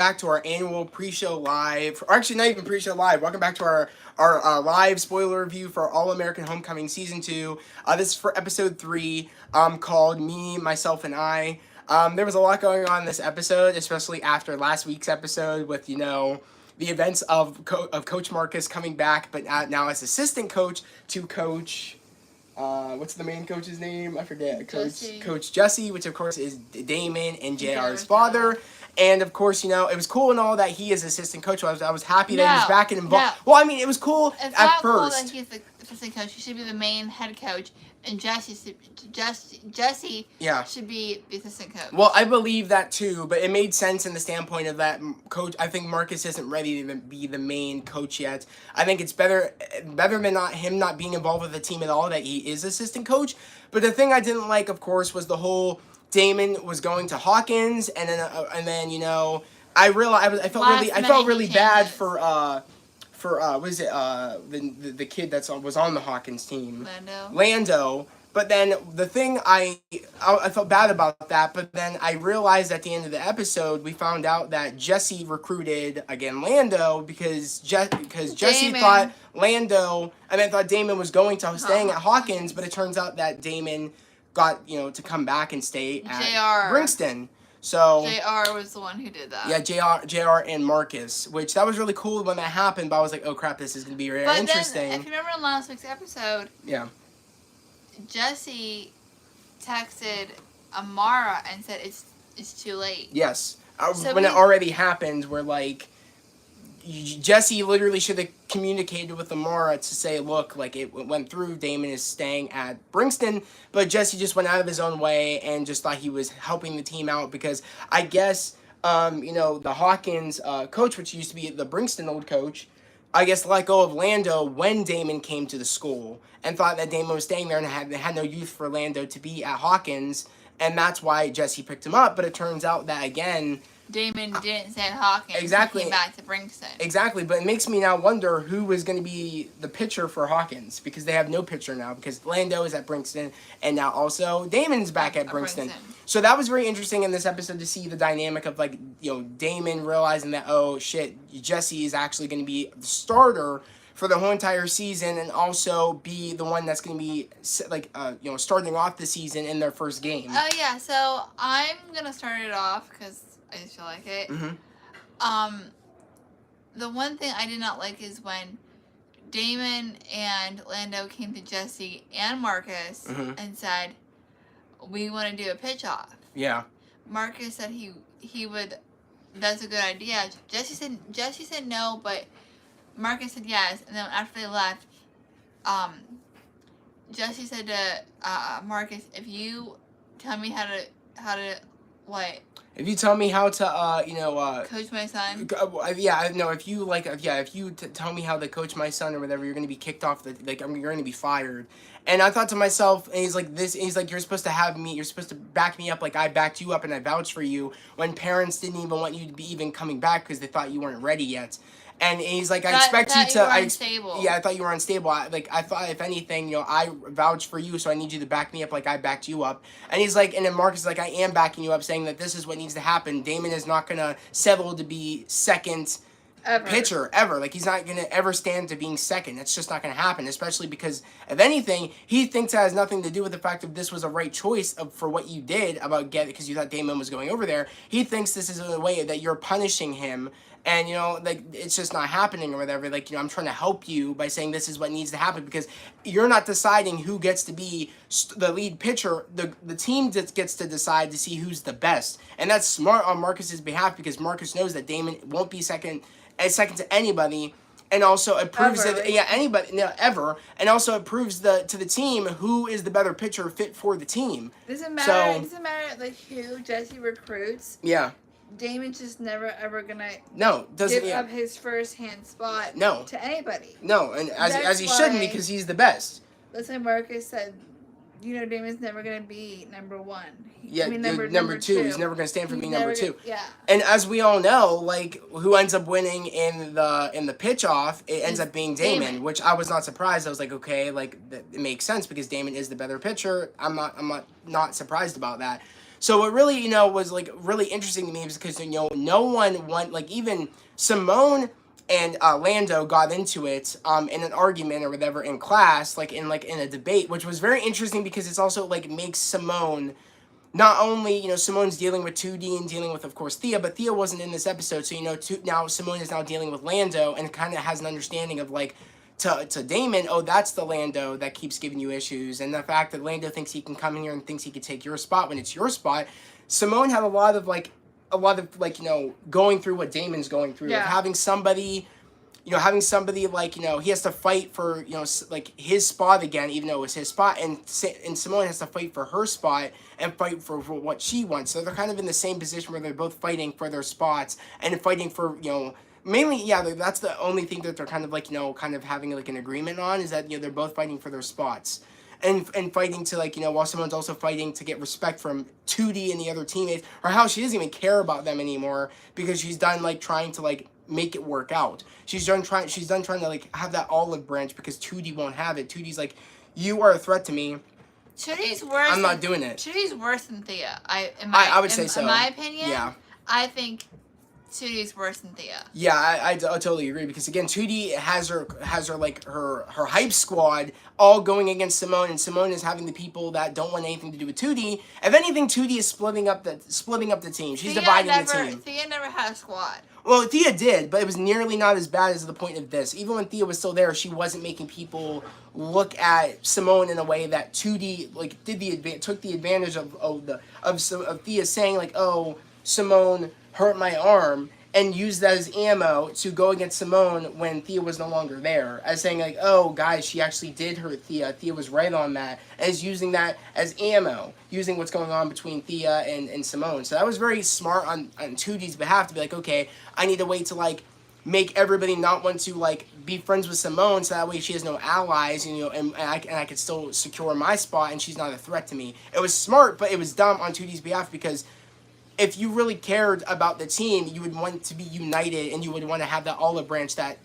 back to our annual pre-show live, or actually not even pre-show live. Welcome back to our live spoiler review for All American Homecoming season 2. This is for episode 3, called Me, Myself, and I. There was a lot going on in this episode, especially after last week's episode with the events of Coach Marcus coming back, but now as assistant coach to coach. What's the main coach's name? I forget. Coach Jesse, which of course is Damon and JR's father. And of course, it was cool and all that he is assistant coach. I was happy that he was back and involved. No. Well, I mean, it was cool it's at not first. Cool that he's the assistant coach. He should be the main head coach, and Jesse should be the assistant coach. Well, I believe that too, but it made sense in the standpoint of that coach. I think Marcus isn't ready to be the main coach yet. I think it's better than him not being involved with the team at all, that he is assistant coach. But the thing I didn't like, of course, was the whole Damon was going to Hawkins, and then I realized I felt really bad for what is it, the kid was on the Hawkins team, Lando. But then the thing I felt bad about that, but then I realized at the end of the episode we found out that Jesse recruited again Lando because Jesse thought Lando, and I thought Damon was staying at Hawkins, but it turns out that Damon got to come back and stay at Bringston. So JR was the one who did that. Yeah, JR and Marcus, which that was really cool when that happened, but I was like, oh crap, this is going to be very interesting. Then, if you remember in last week's episode, yeah, Jesse texted Amara and said it's too late. Yes. When it already happened, where Jesse literally should have communicated with Amara to say, look, it went through, Damon is staying at Bringston, but Jesse just went out of his own way and just thought he was helping the team out because I guess, the Hawkins coach, which used to be the Bringston old coach, I guess let go of Lando when Damon came to the school and thought that Damon was staying there and had no use for Lando to be at Hawkins, and that's why Jesse picked him up, but it turns out that, again, Damon didn't say Hawkins. Exactly. He came back to Bringston. Exactly, but it makes me now wonder who is going to be the pitcher for Hawkins, because they have no pitcher now, because Lando is at Bringston, and now also Damon's back at Bringston. So that was very interesting in this episode to see the dynamic of, Damon realizing that, oh, shit, Jesse is actually going to be the starter for the whole entire season and also be the one that's going to be, starting off the season in their first game. Oh, yeah, so I'm going to start it off, because I just feel like it. Mm-hmm. The one thing I did not like is when Damon and Lando came to Jesse and Marcus and said, we want to do a pitch off. Yeah. Marcus said he would. That's a good idea. Jesse said no, but Marcus said yes. And then after they left, Jesse said to Marcus, if you tell me how to what? If you tell me how to, coach my son. If you tell me how to coach my son or whatever, you're gonna be kicked off you're gonna be fired. And I thought to myself, and he's like, you're supposed to back me up like I backed you up and I vouched for you when parents didn't even want you to be even coming back because they thought you weren't ready yet. And he's like, I expect you to. I thought you were unstable. I thought if anything, I vouched for you, so I need you to back me up like I backed you up. And he's like, and then Marcus is like, I am backing you up, saying that this is what needs to happen. Damon is not gonna settle to be second pitcher ever. He's not gonna ever stand to being second. It's just not gonna happen. Especially because, if anything, he thinks it has nothing to do with the fact that this was a right choice for what you did because you thought Damon was going over there. He thinks this is a way that you're punishing him. And, it's just not happening or whatever. I'm trying to help you by saying this is what needs to happen because you're not deciding who gets to be the lead pitcher. The team that gets to decide to see who's the best. And that's smart on Marcus's behalf because Marcus knows that Damon won't be second to anybody. And also it proves ever. And also it proves to the team who is the better pitcher fit for the team. Doesn't matter. It doesn't matter who Jesse recruits. Yeah. Damon's just never ever gonna give up his first hand spot to anybody. No, and as he shouldn't because he's the best. That's why Marcus said, Damon's never gonna be number one. Yeah, number two. He's never gonna stand for being number two. Yeah. And as we all know, who ends up winning in the pitch off, it ends up being Damon, which I was not surprised. I was like, okay, it makes sense because Damon is the better pitcher. I'm not surprised about that. So what really, was like really interesting to me is because, no one want, like, even Simone and Lando got into it in an argument or whatever in class, like in a debate, which was very interesting because it's also like makes Simone not only, Simone's dealing with 2D and dealing with, of course, Thea, but Thea wasn't in this episode, so, now Simone is now dealing with Lando and kind of has an understanding of, like, to Damon, oh, that's the Lando that keeps giving you issues, and the fact that Lando thinks he can come in here and thinks he can take your spot when it's your spot. Simone had a lot of, going through what Damon's going through, of having somebody like, he has to fight for, like his spot again, even though it was his spot, and Simone has to fight for her spot and fight for what she wants. So they're kind of in the same position where they're both fighting for their spots and fighting for, mainly, that's the only thing that they're kind of like, kind of having like an agreement on, is that, they're both fighting for their spots. And fighting to, like, while Simone's also fighting to get respect from 2D and the other teammates, or how she doesn't even care about them anymore because she's done, like, trying to, like, make it work out. She's done trying to, like, have that olive branch because 2D won't have it. 2D's like, you are a threat to me. 2D's worse. I'm not doing it. 2D's worse than Thea. I would say so. In my opinion, I think 2D's worse than Thea. Yeah, I totally agree because again, 2D has her like her hype squad all going against Simone, and Simone is having the people that don't want anything to do with 2D. If anything, 2D is splitting up the team. She's dividing the team. Thea never had a squad. Well, Thea did, but it was nearly not as bad as the point of this. Even when Thea was still there, she wasn't making people look at Simone in a way that 2D like took the advantage of Thea saying like, "Oh, Simone hurt my arm," and used that as ammo to go against Simone when Thea was no longer there, as saying like, "Oh, guys, she actually did hurt Thea. Thea was right on that," and is using that as ammo, using what's going on between Thea and Simone. So that was very smart on 2D's behalf to be like, okay, I need a way to like make everybody not want to like be friends with Simone, so that way she has no allies, and I could still secure my spot, and she's not a threat to me. It was smart, but it was dumb on 2D's behalf because if you really cared about the team, you would want to be united, and you would want to have that olive branch that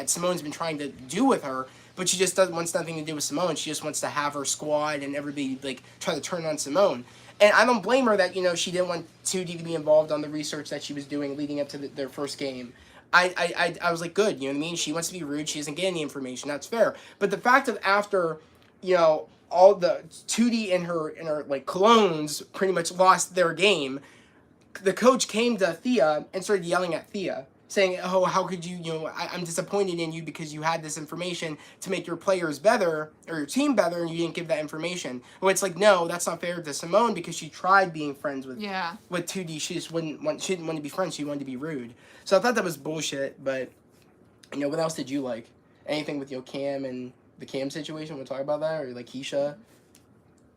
Simone's been trying to do with her, but she just wants nothing to do with Simone. She just wants to have her squad and everybody like try to turn on Simone. And I don't blame her that she didn't want 2D to be involved on the research that she was doing leading up to their first game. I was like, good, you know what I mean? She wants to be rude. She doesn't get any information. That's fair. But the fact of after, all the 2D and her like clones pretty much lost their game, the coach came to Thea and started yelling at Thea, saying, "Oh, how could you? I'm disappointed in you because you had this information to make your players better or your team better, and you didn't give that information." Well, it's like, no, that's not fair to Simone because she tried being friends with 2D. She just she didn't want to be friends. She wanted to be rude. So I thought that was bullshit. But what else did you like? Anything with Cam and the Cam situation? We'll talk about that, or like Keisha.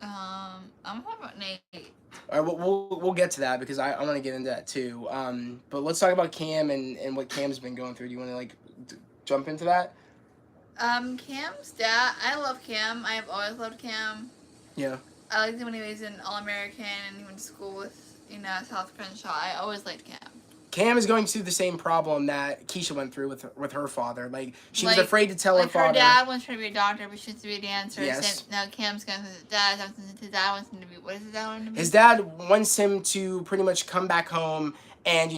I'm talking about Nate. All right, we'll get to that because I want to get into that too. But let's talk about Cam and what Cam's been going through. Do you want to like jump into that? Cam's dad. I love Cam. I have always loved Cam. Yeah. I liked him when he was an All-American and he went to school with South Crenshaw. I always liked Cam. Cam is going through the same problem that Keisha went through with her father. Like, she was afraid to tell her father. Her dad wants her to be a doctor, but she wants to be a dancer. Yes. Now Cam's going with his dad. His dad wants him to be... What does his dad want him to be? His dad wants him to pretty much come back home and,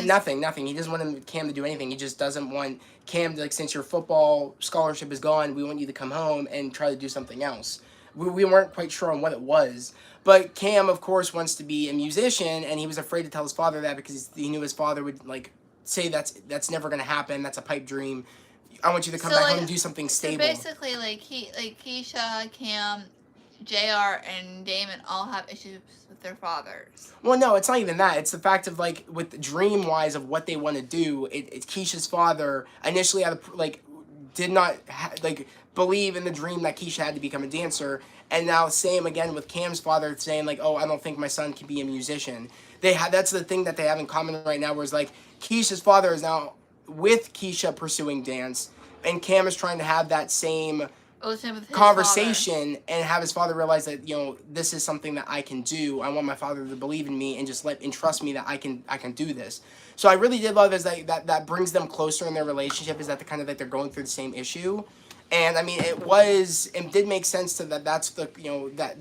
nothing. He doesn't want Cam to do anything. He just doesn't want Cam to, like, since your football scholarship is gone, we want you to come home and try to do something else. We weren't quite sure on what it was. But Cam, of course, wants to be a musician, and he was afraid to tell his father that because he knew his father would like say that's never gonna happen. That's a pipe dream. I want you to come back home and do something stable. So basically, Keisha, Cam, JR, and Damon all have issues with their fathers. Well, no, it's not even that. It's the fact of like with dream wise of what they want to do. It's Keisha's father initially did not believe in the dream that Keisha had to become a dancer. And now same again with Cam's father saying like, "Oh, I don't think my son can be a musician." That's the thing that they have in common right now, whereas like Keisha's father is now with Keisha pursuing dance, and Cam is trying to have that same conversation and have his father realize that this is something that I can do. I want my father to believe in me and just trust me that I can do this. So I really did love that brings them closer in their relationship, is that they're going through the same issue. And I mean, it did make sense to that. That's the that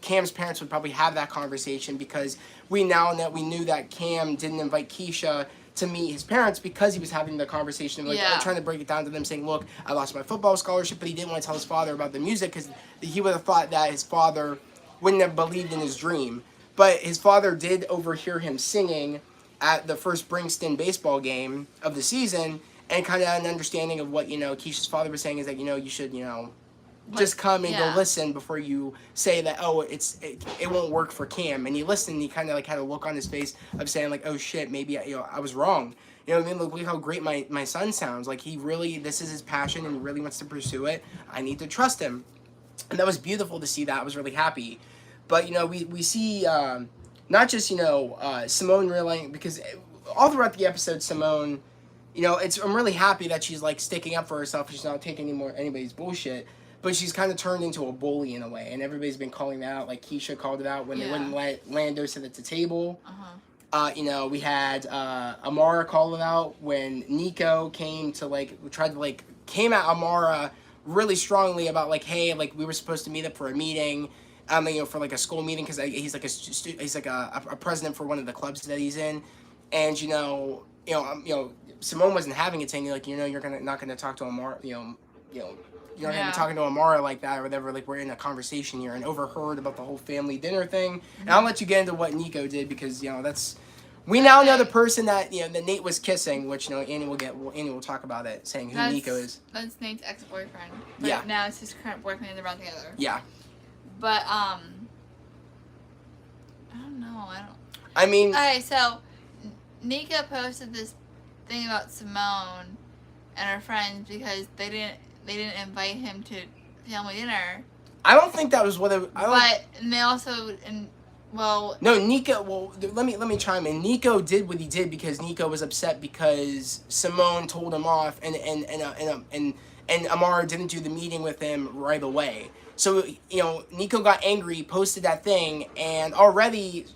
Cam's parents would probably have that conversation, because we knew that Cam didn't invite Keisha to meet his parents because he was having the conversation of trying to break it down to them, saying, look, I lost my football scholarship, but he didn't want to tell his father about the music because he would have thought that his father wouldn't have believed in his dream. But his father did overhear him singing at the first Bringston baseball game of the season, and kind of an understanding of what, Keisha's father was saying is that, you should, just come and go listen before you say that, oh, it won't work for Cam. And he listened, and he kind of like had a look on his face of saying like, oh shit, maybe I was wrong. You know what I mean? Look how great my son sounds. Like, this is his passion, and he really wants to pursue it. I need to trust him. And that was beautiful to see that. I was really happy. But, we see not just, Simone realizing, because all throughout the episode, Simone, I'm really happy that she's like sticking up for herself. She's not taking anybody's bullshit. But she's kind of turned into a bully in a way, and everybody's been calling that out. Like, Keisha called it out when they wouldn't let Lando sit at the table. We had Amara call it out when Nico came came at Amara really strongly about like, hey, like we were supposed to meet up for a meeting, for like a school meeting, because he's like he's like a president for one of the clubs that he's in, and Simone wasn't having it, saying like, you're not gonna talk to Amara, you're not going to be talking to Amara like that or whatever. Like, we're in a conversation here, and overheard about the whole family dinner thing. And I'll let you get into what Nico did, because, we now know the person that, that Nate was kissing, which, Annie will talk about it, saying who Nico is. That's Nate's ex-boyfriend. But now it's his current boyfriend, and they're around together. Yeah. But, I don't know. I mean... Okay, so, Nico posted this thing about Simone and her friends because they didn't invite him to family dinner. I don't think that was what it... No, Nico... Well, let me chime in. Nico did what he did because Nico was upset because Simone told him off, and Amara didn't do the meeting with him right away. So, Nico got angry, posted that thing, and already,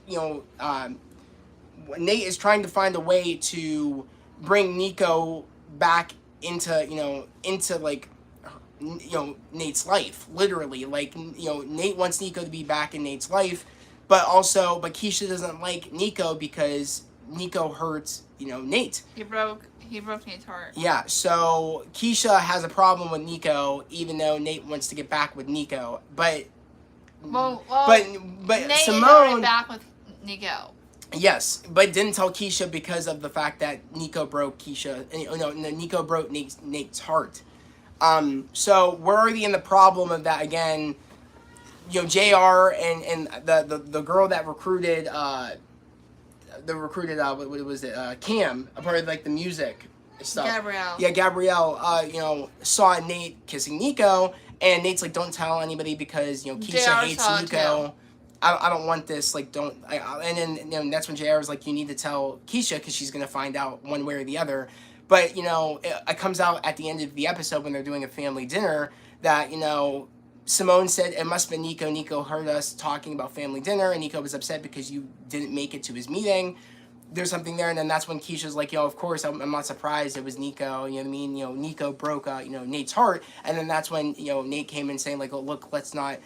Nate is trying to find a way to bring Nico back into Nate's life, literally. Like, Nate wants Nico to be back in Nate's life, but Keisha doesn't like Nico because Nico hurts, Nate. He broke Nate's heart. Yeah, so Keisha has a problem with Nico, even though Nate wants to get back with Nico. But Nate Simone is back with Nico. Yes, but didn't tell Keisha because of the fact that Nico broke Nico broke Nate's heart. So we're already in the problem of that again. JR and the girl that recruited what was it, Cam, a part of like the music stuff. Gabrielle. Yeah, Gabrielle. Saw Nate kissing Nico, and Nate's like, don't tell anybody because Keisha hates Nico. I don't want this. Like, don't. And then that's when JR was like, you need to tell Keisha because she's gonna find out one way or the other. But it comes out at the end of the episode when they're doing a family dinner that Simone said it must have been Nico. Nico heard us talking about family dinner, and Nico was upset because you didn't make it to his meeting. There's something there, and then that's when Keisha's like, of course, I'm not surprised it was Nico. You know what I mean? Nico broke Nate's heart, and then that's when Nate came in saying like, oh, look, let's not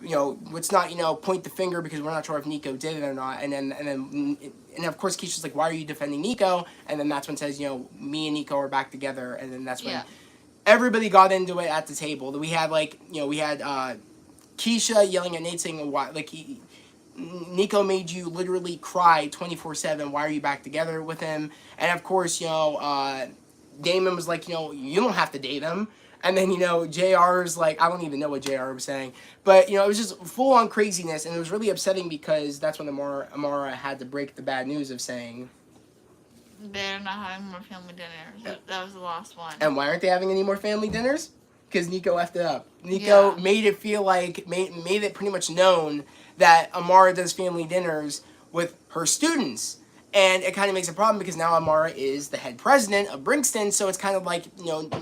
point the finger because we're not sure if Nico did it or not. And of course Keisha's like, why are you defending Nico? And then that's when it says, me and Nico are back together. And then that's when everybody got into it at the table. We had Keisha yelling at Nate saying, why, like, Nico made you literally cry 24/7. Why are you back together with him? And of course, Damon was like, you don't have to date him. And then, JR's like, I don't even know what JR was saying. But, it was just full-on craziness. And it was really upsetting because that's when Amara had to break the bad news of saying... They're not having more family dinners. That was the last one. And why aren't they having any more family dinners? Because Nico effed it up. Nico made it feel like... Made it pretty much known that Amara does family dinners with her students. And it kind of makes a problem because now Amara is the head president of Bringston, so it's kind of like,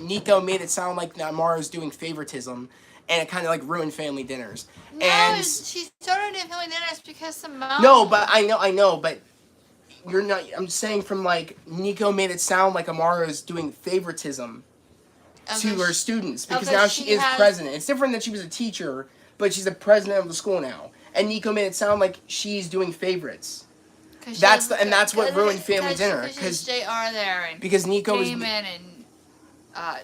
Nico made it sound like Amara is doing favoritism, and it kind of like ruined family dinners. No, and she started doing family dinners because Simone... No, but I know, but you're not... I'm saying from like, Nico made it sound like Amara is doing favoritism to her students, because now she is president. It's different that she was a teacher, but she's the president of the school now. And Nico made it sound like she's doing favorites. That's what ruined family dinner. Because JR there and because Nico was Damon and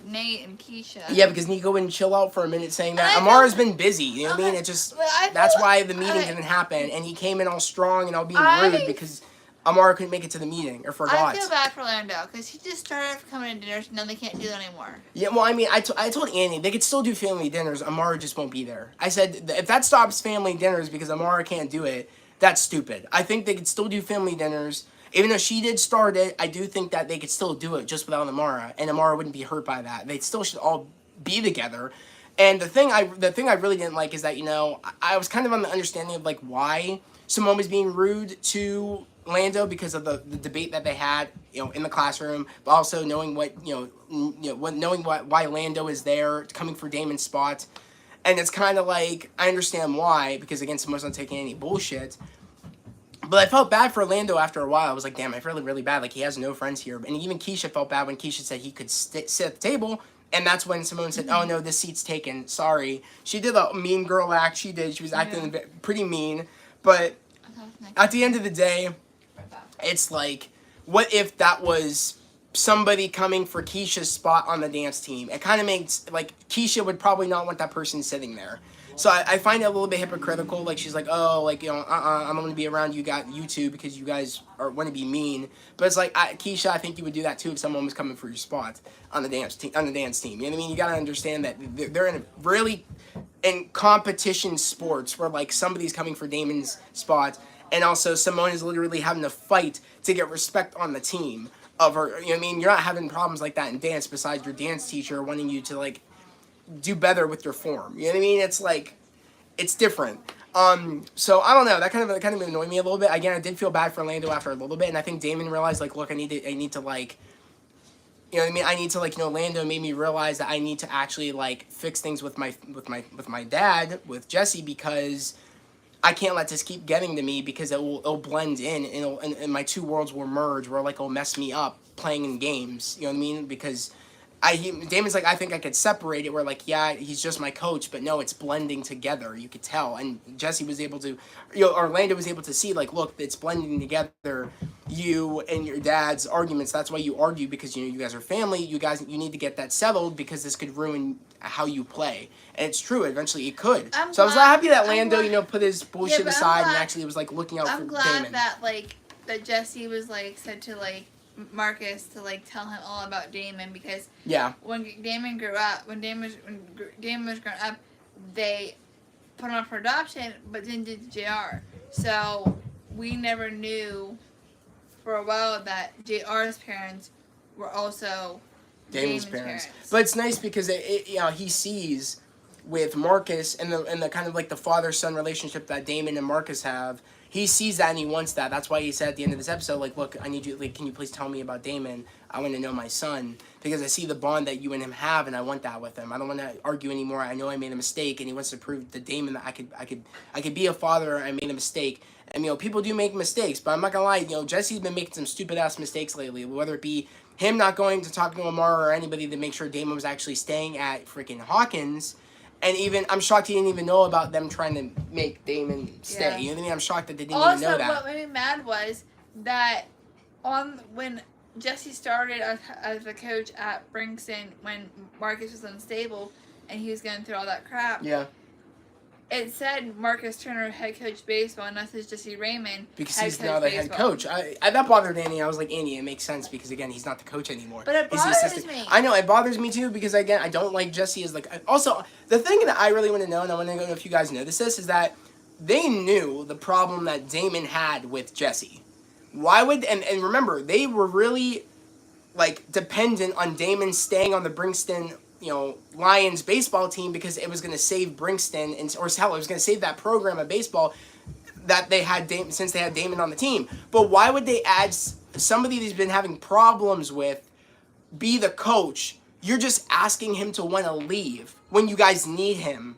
Nate and Keisha. Yeah, because Nico wouldn't chill out for a minute saying that Amara's been busy. You know what I mean? It just that's why the meeting didn't happen, and he came in all strong and all being rude because Amara couldn't make it to the meeting or forgot. I feel bad for Lando because he just started coming to dinners. Now they can't do that anymore. Yeah, well, I mean, I told Annie they could still do family dinners. Amara just won't be there. I said if that stops family dinners because Amara can't do it, that's stupid. I think they could still do family dinners. Even though she did start it, I do think that they could still do it just without Amara, and Amara wouldn't be hurt by that. They still should all be together. And the thing I really didn't like is that, you know, I was kind of on the understanding of like why Simone was being rude to Lando because of the debate that they had, you know, in the classroom, but also knowing what why Lando is there coming for Damon's spot. And it's kind of like I understand why, because again, Simone's not taking any bullshit. But I felt bad for Lando after a while. I was like, damn, I feel really bad. Like, he has no friends here. And even Keisha felt bad when Keisha said he could sit at the table. And that's when Simone said, oh, no, this seat's taken. Sorry. She did a mean girl act. She did. She was acting pretty mean. But at the end of the day, it's like, what if that was somebody coming for Keisha's spot on the dance team? It kind of makes, like, Keisha would probably not want that person sitting there. So I find it a little bit hypocritical. Like, she's like, oh, like, you know, I'm going to be around you two because you guys want to be mean. But it's like, Keisha, I think you would do that too if someone was coming for your spot on the dance team. You know what I mean? You got to understand that they're in competition sports where, like, somebody's coming for Damon's spot. And also, Simone is literally having to fight to get respect on the team of her. You know what I mean? You're not having problems like that in dance besides your dance teacher wanting you to, like, do better with your form. You know what I mean? It's like, it's different. So I don't know. That kind of annoyed me a little bit. Again, I did feel bad for Lando after a little bit, and I think Damon realized, like, look, I need to like, you know what I mean? I need to, like, you know, Lando made me realize that I need to actually, like, fix things with my dad, with Jesse, because I can't let this keep getting to me because it'll blend in and my two worlds will merge where, like, it'll mess me up playing in games. You know what I mean? Because Damon's like, I think I could separate it where, like, yeah, he's just my coach, but no, it's blending together. You could tell. And Jesse was able to, you know, Orlando was able to see, like, look, it's blending together, you and your dad's arguments. That's why you argue, because, you know, you guys are family. You need to get that settled because this could ruin how you play. And it's true. Eventually it could. I was happy that Lando, you know, put his bullshit aside and actually was, like, looking out for Damon. I'm glad that, like, that Jesse was, like, said to, like, Marcus to, like, tell him all about Damon, because when Damon grew up, when Damon was growing up, they put him up for adoption, but then did JR. So we never knew for a while that JR's parents were also Damon's parents. But it's nice because you know, he sees with Marcus and the kind of like the father-son relationship that Damon and Marcus have. He sees that and he wants that. That's why he said at the end of this episode, like, look, I need you, like, can you please tell me about Damon? I want to know my son, because I see the bond that you and him have, and I want that with him. I don't want to argue anymore. I know I made a mistake, and he wants to prove to Damon that I could be a father. I made a mistake, and, you know, people do make mistakes, but I'm not gonna lie, you know, Jesse's been making some stupid ass mistakes lately, whether it be him not going to talk to Amara or anybody to make sure Damon was actually staying at freaking Hawkins. And even, I'm shocked he didn't even know about them trying to make Damon stay. Yeah. You know what I mean? I'm shocked that they didn't even know that. Also, what made me mad was that when Jesse started as a coach at Brinkston, when Marcus was unstable and he was going through all that crap. Yeah. It said Marcus Turner, head coach baseball, and that's Jesse Raymond. Because he's now the head coach. That bothered Annie. I was like, Annie, it makes sense because, again, he's not the coach anymore. But it bothers me. I know, it bothers me too because, again, I don't like Jesse as, like... Also, the thing that I really want to know, and I want to know if you guys notice this, is that they knew the problem that Damon had with Jesse. Why would... And remember, they were really, like, dependent on Damon staying on the Brinkston... you know, Lions baseball team because it was going to save Brinkston, or hell, it was going to save that program of baseball that they had since they had Damon on the team. But why would they add somebody that's been having problems with be the coach? You're just asking him to want to leave when you guys need him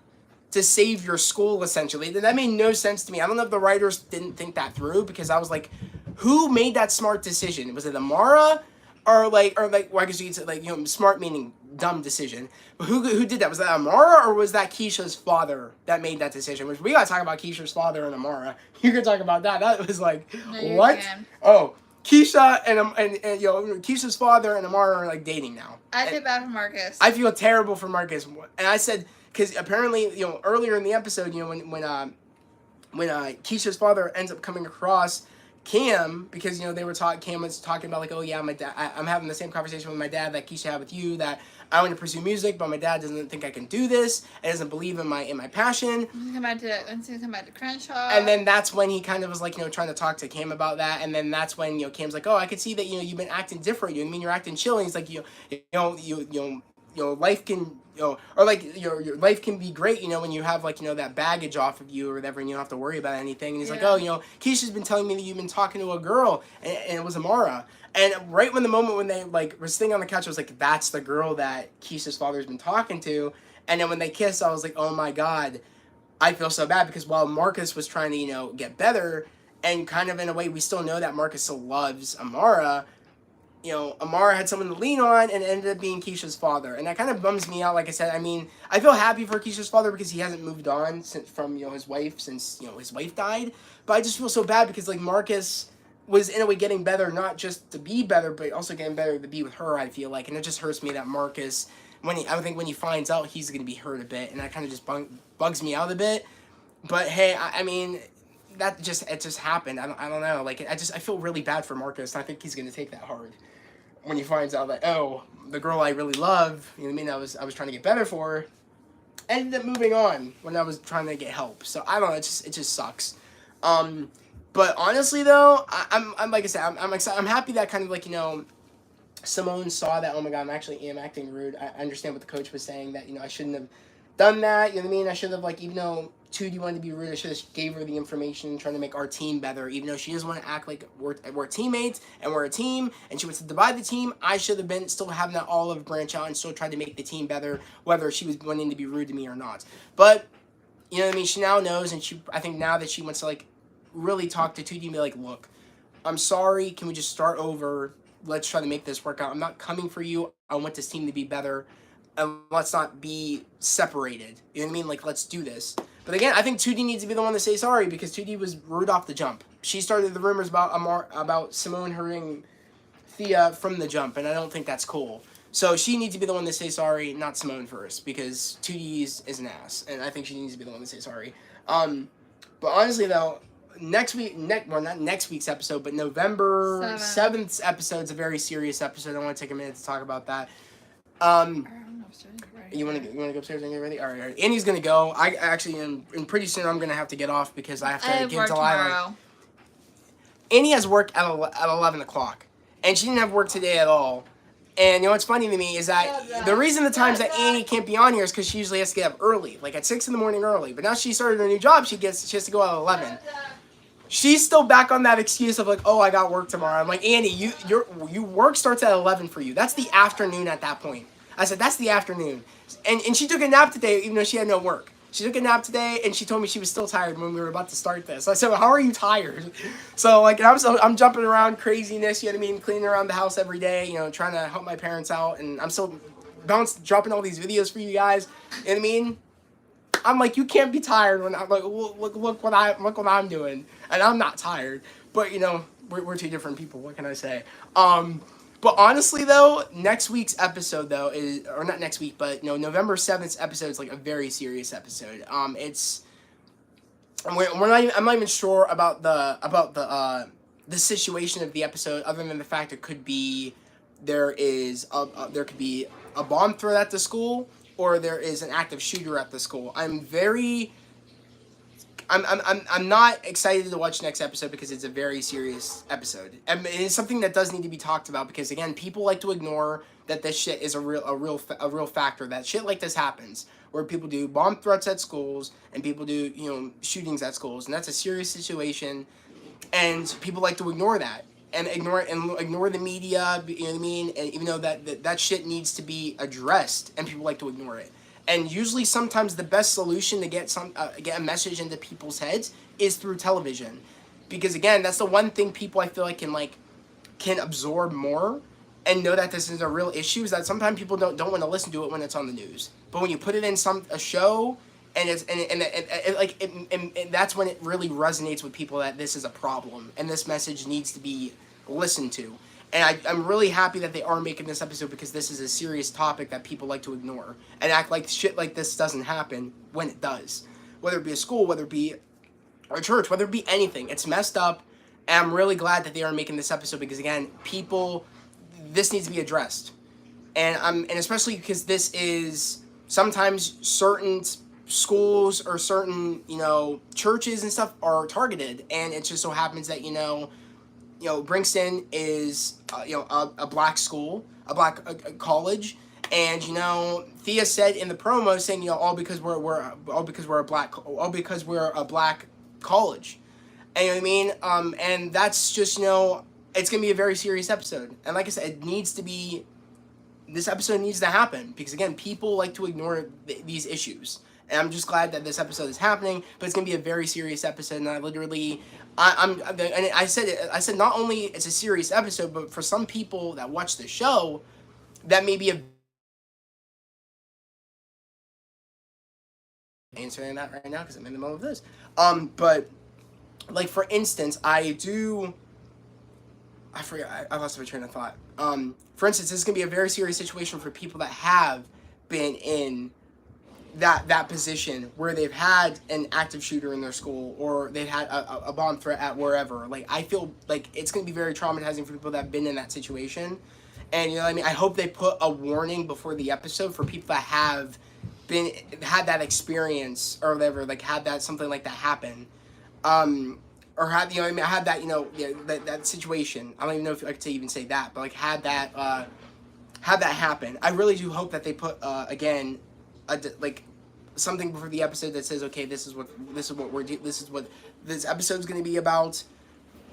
to save your school, essentially. That made no sense to me. I don't know if the writers didn't think that through, because I was like, who made that smart decision? Was it Amara? or like, well, I guess you could say, like, you know, smart meaning dumb decision. But who did that? Was that Amara, or was that Keisha's father that made that decision? Which we gotta talk about Keisha's father and Amara. You could talk about that. That was like, no, what? Oh, Keisha and you know, Keisha's father and Amara are like dating now. I feel bad for Marcus. I feel terrible for Marcus, and I said, because apparently, you know, earlier in the episode, you know, when Keisha's father ends up coming across Cam, because, you know, Cam was talking about, like, oh yeah, my dad, I'm having the same conversation with my dad that Keisha had with you, that I want to pursue music, but my dad doesn't think I can do this, and doesn't believe in my passion. Come back to Crenshaw. And then that's when he kind of was like, you know, trying to talk to Cam about that, and then that's when, you know, Cam's like, oh, I could see that, you know, you've been acting different. You I mean you're acting chill, and he's like, you know, life can, you know, or like your life can be great, you know, when you have, like, you know, that baggage off of you or whatever, and you don't have to worry about anything. And he's like, oh, you know, Keisha's been telling me that you've been talking to a girl, and it was Amara. And right when the moment when they, like, were sitting on the couch, I was like, that's the girl that Keisha's father's been talking to. And then when they kissed, I was like, oh my God, I feel so bad, because while Marcus was trying to, you know, get better, and kind of in a way we still know that Marcus still loves Amara, you know, Amara had someone to lean on, and it ended up being Keisha's father. And that kind of bums me out, like I said. I mean, I feel happy for Keisha's father because he hasn't moved on from, you know, his wife since, you know, his wife died. But I just feel so bad because, like, Marcus was in a way getting better, not just to be better, but also getting better to be with her, I feel like. And it just hurts me that Marcus, I think when he finds out, he's going to be hurt a bit. And that kind of just bugs me out a bit. But hey, I mean, it just happened. I don't know. Like, I feel really bad for Marcus. And I think he's going to take that hard when he finds out that, oh, the girl I really love, you know what I mean, I was trying to get better for, ended up moving on when I was trying to get help. So I don't know, it just sucks. But honestly though, I'm like I said, I'm excited. I'm happy that kind of, like, you know, Simone saw that, oh my God, I am acting rude. I understand what the coach was saying, that, you know, I shouldn't have done that, you know what I mean? I should have, like, even though 2D wanted to be rude, I should have gave her the information, trying to make our team better, even though she doesn't want to act like we're teammates and we're a team, and she wants to divide the team. I should have been still having that olive branch out and still tried to make the team better, whether she was wanting to be rude to me or not. But, you know what I mean, she now knows, and I think now that she wants to, like, really talk to 2D and be like, look, I'm sorry, can we just start over? Let's try to make this work out. I'm not coming for you. I want this team to be better. And let's not be separated. You know what I mean? Like, let's do this. But again, I think 2D needs to be the one to say sorry, because 2D was rude off the jump. She started the rumors about Simone hurting Thea from the jump, and I don't think that's cool. So she needs to be the one to say sorry, not Simone first, because 2D is an ass, and I think she needs to be the one to say sorry. But honestly, though, not next week's episode, but November 7th episode is a very serious episode. I want to take a minute to talk about that. You want to go upstairs and get ready? All right. Annie's going to go. I actually, and pretty soon I'm going to have to get off because I have to get to Lila. Annie has work at 11 o'clock, and she didn't have work today at all. And you know what's funny to me is that the reason the times that Annie can't be on here is because she usually has to get up early, like at 6 in the morning early. But now she started her new job, she has to go at 11. She's still back on that excuse of, like, oh, I got work tomorrow. I'm like, Annie, your work starts at 11 for you. That's the afternoon at that point. I said, that's the afternoon. And she took a nap today, even though she had no work. She took a nap today, and she told me she was still tired when we were about to start this. I said, well, how are you tired? So, like, I'm jumping around craziness, you know what I mean, cleaning around the house every day, you know, trying to help my parents out, and I'm still dropping all these videos for you guys, you know what I mean? I'm like, you can't be tired when I'm like, look what I'm doing, and I'm not tired, but, you know, we're two different people, what can I say? But honestly, though, next week's episode, though, or not next week, but, you know, November 7th episode is, like, a very serious episode. I'm not even sure about the situation of the episode, other than the fact it could be there could be a bomb threat at the school, or there is an active shooter at the school. I'm not excited to watch next episode because it's a very serious episode. And it's something that does need to be talked about because, again, people like to ignore that this shit is a real factor. That shit like this happens, where people do bomb threats at schools and people do, you know, shootings at schools, and that's a serious situation. And people like to ignore that and ignore the media. You know what I mean? And even though that shit needs to be addressed, and people like to ignore it. And usually, sometimes the best solution to get a message into people's heads is through television, because again, that's the one thing people I feel like can absorb more and know that this is a real issue is that sometimes people don't want to listen to it when it's on the news. But when you put it in a show, and that's when it really resonates with people that this is a problem and this message needs to be listened to. And I'm really happy that they are making this episode because this is a serious topic that people like to ignore and act like shit like this doesn't happen when it does. Whether it be a school, whether it be a church, whether it be anything. It's messed up. And I'm really glad that they are making this episode because, again, this needs to be addressed. And especially because this is sometimes certain schools or certain, churches and stuff are targeted. And it just so happens that, Brixton is, a black school, a black college. And, Thea said in the promo saying, all because we're a black college. And you know what I mean? And that's just, it's going to be a very serious episode. And like I said, this episode needs to happen. Because, again, people like to ignore these issues. And I'm just glad that this episode is happening. But it's going to be a very serious episode. And I said not only it's a serious episode, but for some people that watch the show, that may be answering that right now because I'm in the middle of this. But... like, for instance, I lost my train of thought. For instance, this is going to be a very serious situation for people that have been in that position where they've had an active shooter in their school or they've had a bomb threat at wherever. Like, I feel like it's going to be very traumatizing for people that have been in that situation. And, you know what I mean? I hope they put a warning before the episode for people that have had that experience or whatever, like, had that, something like that happen. Or had, had that, that situation. I don't even know if I could even say that, but like had that happen. I really do hope that they put, again, something before the episode that says, okay, this is what this episode's going to be about,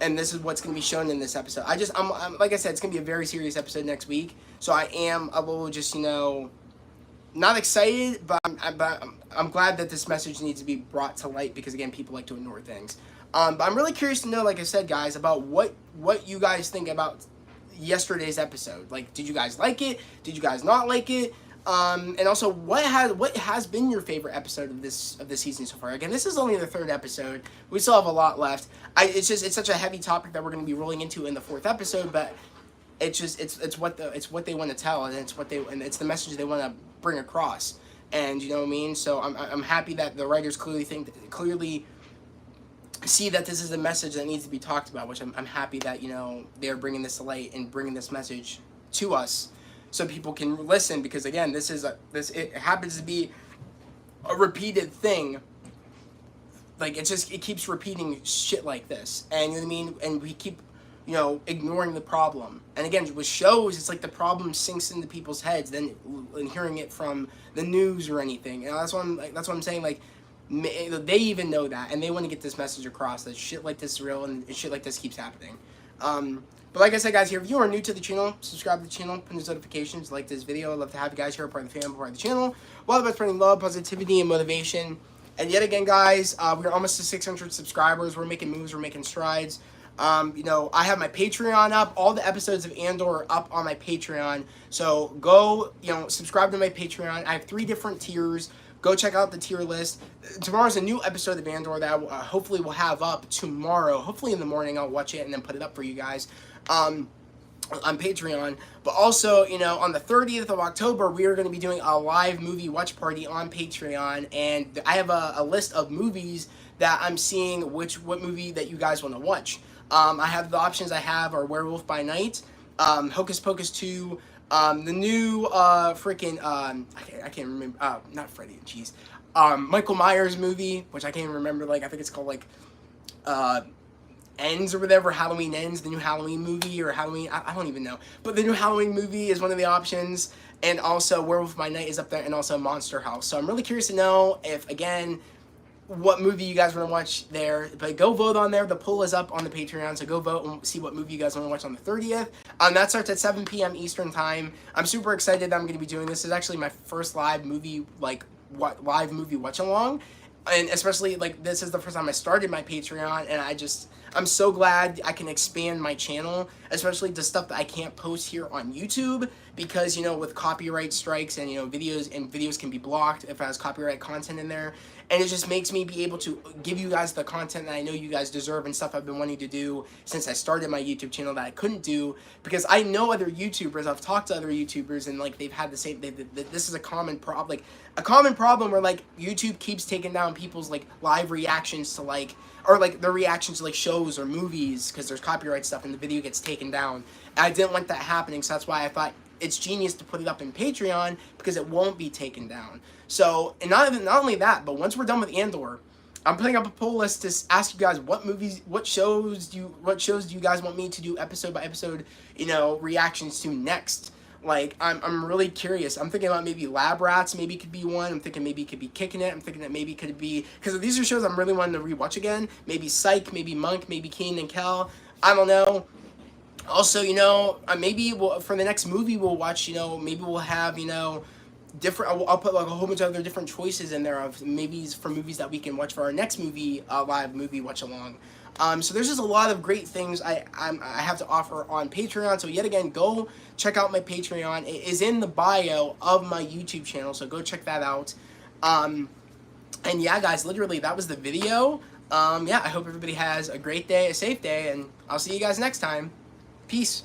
and this is what's going to be shown in this episode. I'm like I said, it's going to be a very serious episode next week, so I am a little just, not excited, but I'm glad that this message needs to be brought to light because, again, people like to ignore things. But I'm really curious to know, like I said, guys, about what you guys think about yesterday's episode. Like, did you guys like it? Did you guys not like it? And also, what has been your favorite episode of this season so far? Again, this is only the 3rd episode. We still have a lot left. It's such a heavy topic that we're going to be rolling into in the 4th episode, but it's what they want to tell, and it's the message they want to bring across. And you know what I mean? So I'm happy that the writers clearly see that this is a message that needs to be talked about, which I'm happy that, they're bringing this to light and bringing this message to us so people can listen, because again, it happens to be a repeated thing. Like, it keeps repeating shit like this, and you know what I mean? And we keep, ignoring the problem. And again, with shows, it's like the problem sinks into people's heads than hearing it from the news or anything. And that's what I'm saying, like, they even know that, and they want to get this message across that shit like this is real and shit like this keeps happening. But like I said, guys, if you are new to the channel, subscribe to the channel, put those notifications, like this video. I'd love to have you guys here, part of the family, part of the channel. While the best spreading love, positivity, and motivation. And yet again, guys, we're almost to 600 subscribers. We're making moves. We're making strides. I have my Patreon up. All the episodes of Andor are up on my Patreon. So go, subscribe to my Patreon. I have 3 different tiers. Go check out the tier list. Tomorrow's a new episode of Andor that hopefully we'll have up tomorrow. Hopefully in the morning I'll watch it and then put it up for you guys on Patreon. But also, on the 30th of October, we are going to be doing a live movie watch party on Patreon. And I have a list of movies that I'm seeing what movie that you guys want to watch. I have the options I have are Werewolf by Night, Hocus Pocus 2, the new I can't remember, not Freddy, jeez, Michael Myers movie, which I can't even remember, I think it's called Ends or whatever, Halloween Ends, the new Halloween movie, or Halloween, I don't even know, but the new Halloween movie is one of the options, and also Werewolf by Night is up there, and also Monster House. So I'm really curious to know if, again, what movie you guys want to watch there, but go vote on there. The poll is up on the Patreon, so go vote and see what movie you guys want to watch on the 30th. That starts at 7 p.m. Eastern time. I'm super excited that I'm going to be doing this. This is actually my first live movie watch along, and especially like this is the first time I started my Patreon, and I'm so glad I can expand my channel, especially to stuff that I can't post here on YouTube, because you know, with copyright strikes and you know, videos can be blocked if it has copyright content in there, and it just makes me be able to give you guys the content that I know you guys deserve and stuff I've been wanting to do since I started my YouTube channel that I couldn't do, because I know other YouTubers, I've talked to other YouTubers, and like they've had the same, this is a common problem, like a common problem where like YouTube keeps taking down people's like live reactions to like, or like their reactions to like shows or movies because there's copyright stuff and the video gets taken down. And I didn't want that happening, so that's why I thought it's genius to put it up in Patreon because it won't be taken down. So, and not only that, but once we're done with Andor, I'm putting up a poll list to ask you guys what shows do you guys want me to do episode by episode, you know, reactions to next. Like, I'm really curious. I'm thinking about maybe Lab Rats maybe could be one. I'm thinking maybe it could be Kicking It. I'm thinking that maybe it could be, because these are shows I'm really wanting to rewatch again. Maybe Psych, maybe Monk, maybe Kenan and Kel. I don't know. Also, you know, maybe for the next movie we'll watch, you know, maybe we'll have, you know, different, I'll put like a whole bunch of other different choices in there of maybe for movies that we can watch for our next movie, live movie watch along. So there's just a lot of great things I have to offer on Patreon. So yet again, go check out my Patreon. It is in the bio of my YouTube channel, so go check that out. And yeah, guys, literally that was the video. Yeah, I hope everybody has a great day, a safe day, and I'll see you guys next time. Peace.